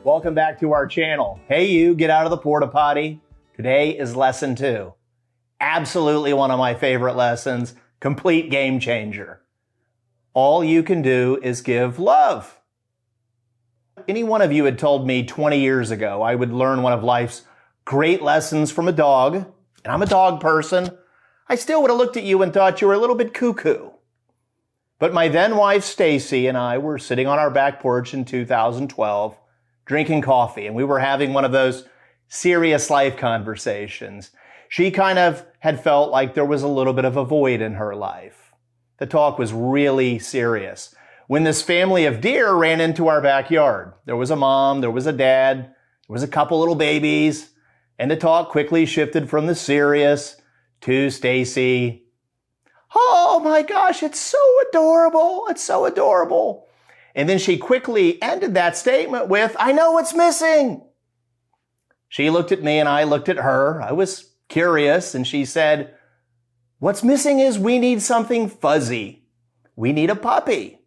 Welcome back to our channel. Hey you, get out of the porta potty. Today is lesson 2. Absolutely one of my favorite lessons, complete game changer. All you can do is give love. Any one of you had told me 20 years ago I would learn one of life's great lessons from a dog, and I'm a dog person, I still would have looked at you and thought you were a little bit cuckoo. But my then wife Stacy and I were sitting on our back porch in 2012, drinking coffee, and we were having one of those serious life conversations. She kind of had felt like there was a little bit of a void in her life. The talk was really serious. When this family of deer ran into our backyard, there was a mom, there was a dad, there was a couple little babies, and the talk quickly shifted from the serious to Stacy. Oh my gosh, it's so adorable. It's so adorable. And then she quickly ended that statement with, I know what's missing. She looked at me and I looked at her. I was curious and she said, what's missing is we need something fuzzy. We need a puppy.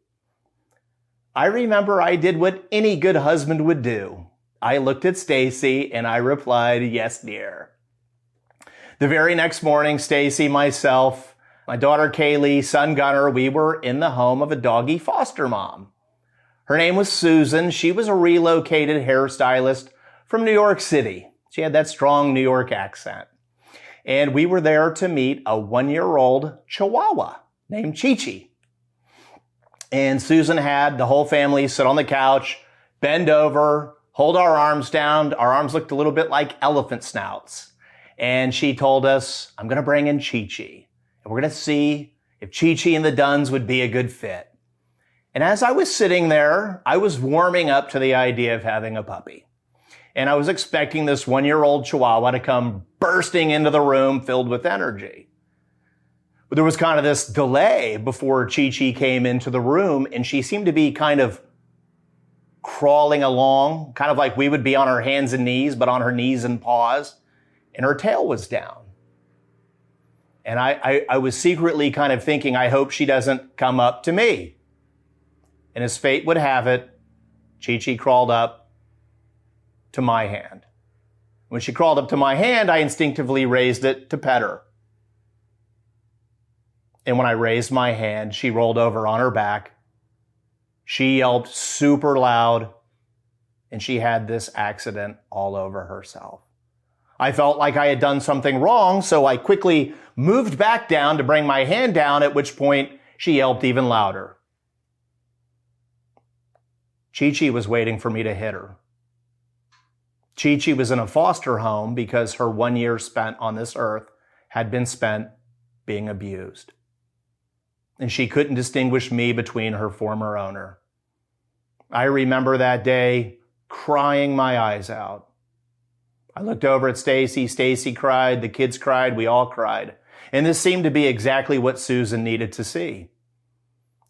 I remember I did what any good husband would do. I looked at Stacy and I replied, yes, dear. The very next morning, Stacy, myself, my daughter Kaylee, son Gunner, we were in the home of a doggy foster mom. Her name was Susan. She was a relocated hairstylist from New York City. She had that strong New York accent. And we were there to meet a 1-year-old Chihuahua named Chi-Chi. And Susan had the whole family sit on the couch, bend over, hold our arms down. Our arms looked a little bit like elephant snouts. And she told us, I'm going to bring in Chi-Chi. And we're going to see if Chi-Chi and the Dunns would be a good fit. And as I was sitting there, I was warming up to the idea of having a puppy. And I was expecting this 1-year-old Chihuahua to come bursting into the room filled with energy. But there was kind of this delay before Chi-Chi came into the room, and she seemed to be kind of crawling along, kind of like we would be on our hands and knees, but on her knees and paws, and her tail was down. And I was secretly kind of thinking, I hope she doesn't come up to me. And as fate would have it, Chi-Chi crawled up to my hand. When she crawled up to my hand, I instinctively raised it to pet her. And when I raised my hand, she rolled over on her back. She yelped super loud, and she had this accident all over herself. I felt like I had done something wrong, so I quickly moved back down to bring my hand down, at which point she yelped even louder. Chi-Chi was waiting for me to hit her. Chi-Chi was in a foster home because her 1 year spent on this earth had been spent being abused. And she couldn't distinguish me between her former owner. I remember that day crying my eyes out. I looked over at Stacy. Stacy cried. The kids cried. We all cried. And this seemed to be exactly what Susan needed to see.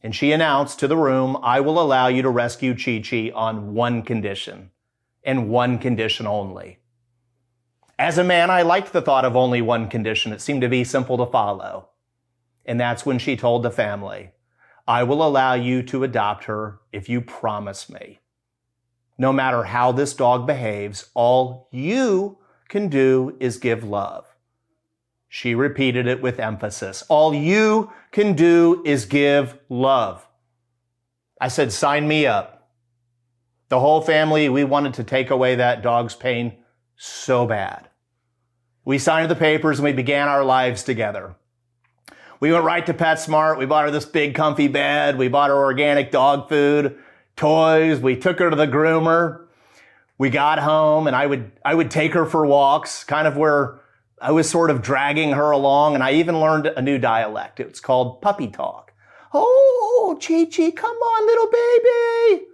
And she announced to the room, I will allow you to rescue Chi-Chi on one condition, and one condition only. As a man, I liked the thought of only one condition. It seemed to be simple to follow. And that's when she told the family, I will allow you to adopt her if you promise me. No matter how this dog behaves, all you can do is give love. She repeated it with emphasis. All you can do is give love. I said, sign me up. The whole family, we wanted to take away that dog's pain so bad. We signed the papers and we began our lives together. We went right to PetSmart. We bought her this big comfy bed. We bought her organic dog food, toys. We took her to the groomer. We got home and I would take her for walks, kind of where I was sort of dragging her along, and I even learned a new dialect. It's called puppy talk. Oh, Chi-Chi, come on, little baby.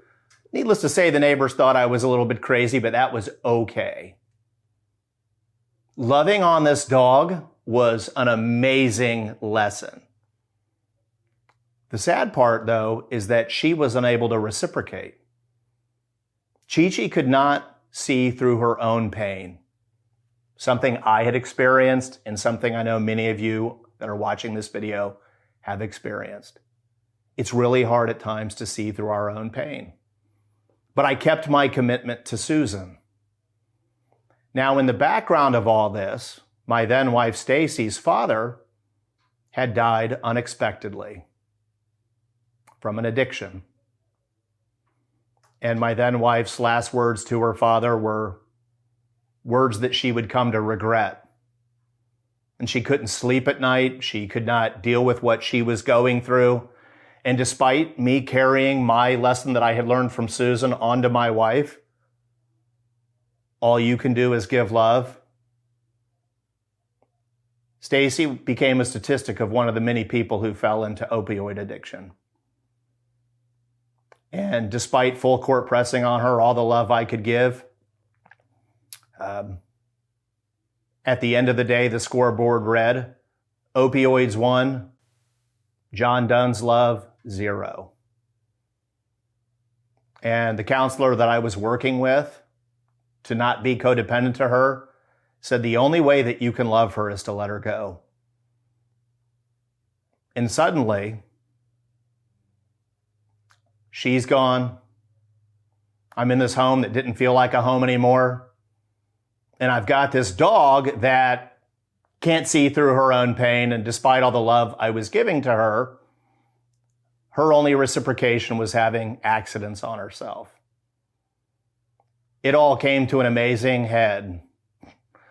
Needless to say, the neighbors thought I was a little bit crazy, but that was okay. Loving on this dog was an amazing lesson. The sad part, though, is that she was unable to reciprocate. Chi-Chi could not see through her own pain. Something I had experienced and something I know many of you that are watching this video have experienced. It's really hard at times to see through our own pain. But I kept my commitment to Susan. Now, in the background of all this, my then wife Stacy's father had died unexpectedly from an addiction. And my then wife's last words to her father were words that she would come to regret. And she couldn't sleep at night. She could not deal with what she was going through. And despite me carrying my lesson that I had learned from Susan onto my wife, all you can do is give love. Stacy became a statistic of one of the many people who fell into opioid addiction. And despite full court pressing on her, all the love I could give, at the end of the day, the scoreboard read, opioids 1, John Dunn's love 0. And the counselor that I was working with, to not be codependent to her, said the only way that you can love her is to let her go. And suddenly, she's gone. I'm in this home that didn't feel like a home anymore. And I've got this dog that can't see through her own pain. And despite all the love I was giving to her, her only reciprocation was having accidents on herself. It all came to an amazing head.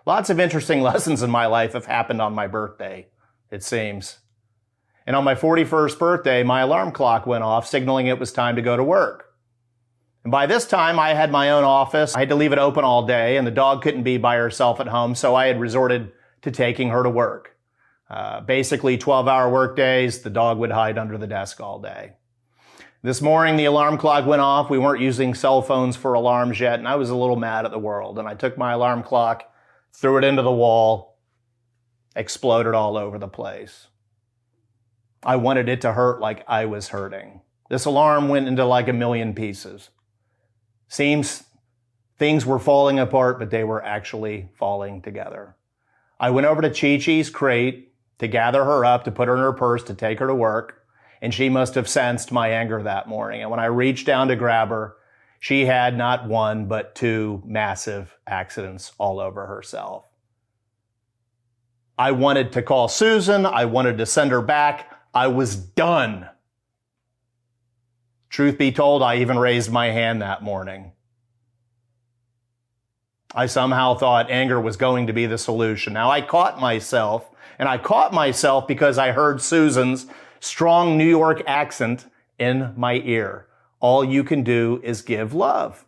Lots of interesting lessons in my life have happened on my birthday, it seems. And on my 41st birthday, my alarm clock went off, signaling it was time to go to work. And by this time, I had my own office. I had to leave it open all day, and the dog couldn't be by herself at home, so I had resorted to taking her to work. Basically, 12-hour work days, the dog would hide under the desk all day. This morning, the alarm clock went off. We weren't using cell phones for alarms yet, and I was a little mad at the world. And I took my alarm clock, threw it into the wall, exploded all over the place. I wanted it to hurt like I was hurting. This alarm went into like a million pieces. Seems things were falling apart, but they were actually falling together. I went over to Chi-Chi's crate to gather her up, to put her in her purse, to take her to work. And she must have sensed my anger that morning. And when I reached down to grab her, she had not one, but 2 massive accidents all over herself. I wanted to call Susan. I wanted to send her back. I was done. Truth be told, I even raised my hand that morning. I somehow thought anger was going to be the solution. Now, I caught myself because I heard Susan's strong New York accent in my ear. All you can do is give love.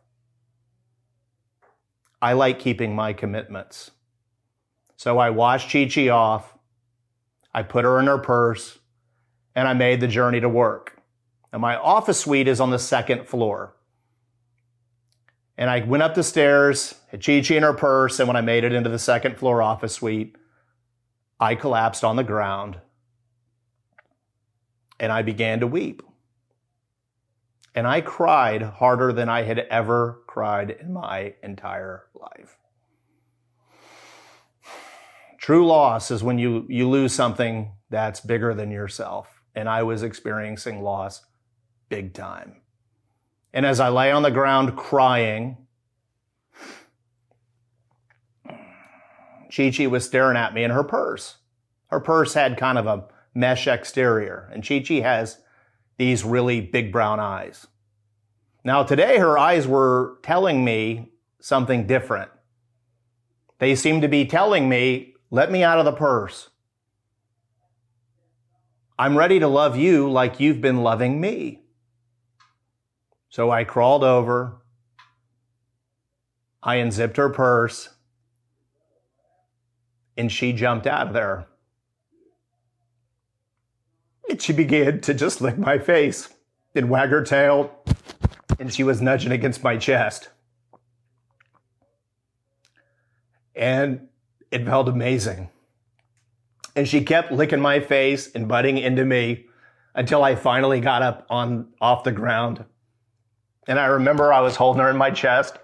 I like keeping my commitments. So I washed Chi-Chi off, I put her in her purse, and I made the journey to work. Now, my office suite is on the 2nd floor. And I went up the stairs, had Chi-Chi in her purse, and when I made it into the 2nd floor office suite, I collapsed on the ground. And I began to weep. And I cried harder than I had ever cried in my entire life. True loss is when you lose something that's bigger than yourself. And I was experiencing loss big time. And as I lay on the ground crying, Chi-Chi was staring at me in her purse. Her purse had kind of a mesh exterior, and Chi-Chi has these really big brown eyes. Now today her eyes were telling me something different. They seemed to be telling me, let me out of the purse. I'm ready to love you like you've been loving me. So I crawled over, I unzipped her purse, and she jumped out of there. And she began to just lick my face and wag her tail, and she was nudging against my chest. And it felt amazing. And she kept licking my face and butting into me until I finally got up off the ground. And I remember I was holding her in my chest,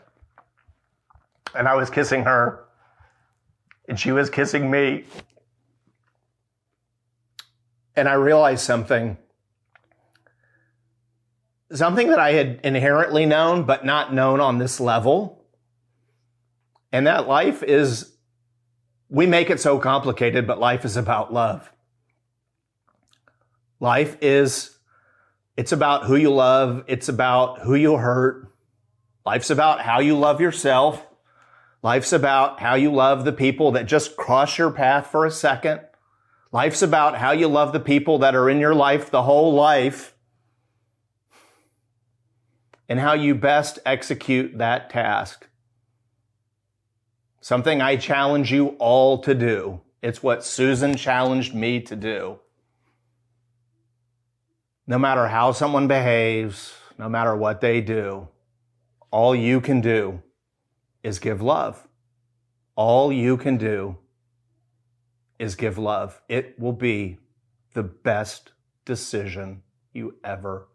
and I was kissing her, and she was kissing me. And I realized something. something that I had inherently known, but not known on this level. And that life is, we make it so complicated, but life is about love. Life is, it's about who you love. It's about who you hurt. Life's about how you love yourself. Life's about how you love the people that just cross your path for a second. Life's about how you love the people that are in your life the whole life, and how you best execute that task. Something I challenge you all to do. It's what Susan challenged me to do. No matter how someone behaves, no matter what they do, all you can do is give love. All you can do is give love. It will be the best decision you ever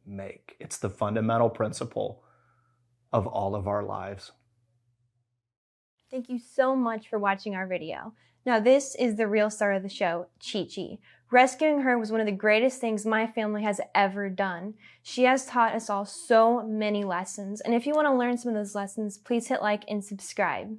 make. It's the fundamental principle of all of our lives. Thank you so much for watching our video. Now this is the real star of the show, Chi-Chi. Rescuing her was one of the greatest things my family has ever done. She has taught us all so many lessons, and if you want to learn some of those lessons, please hit like and subscribe.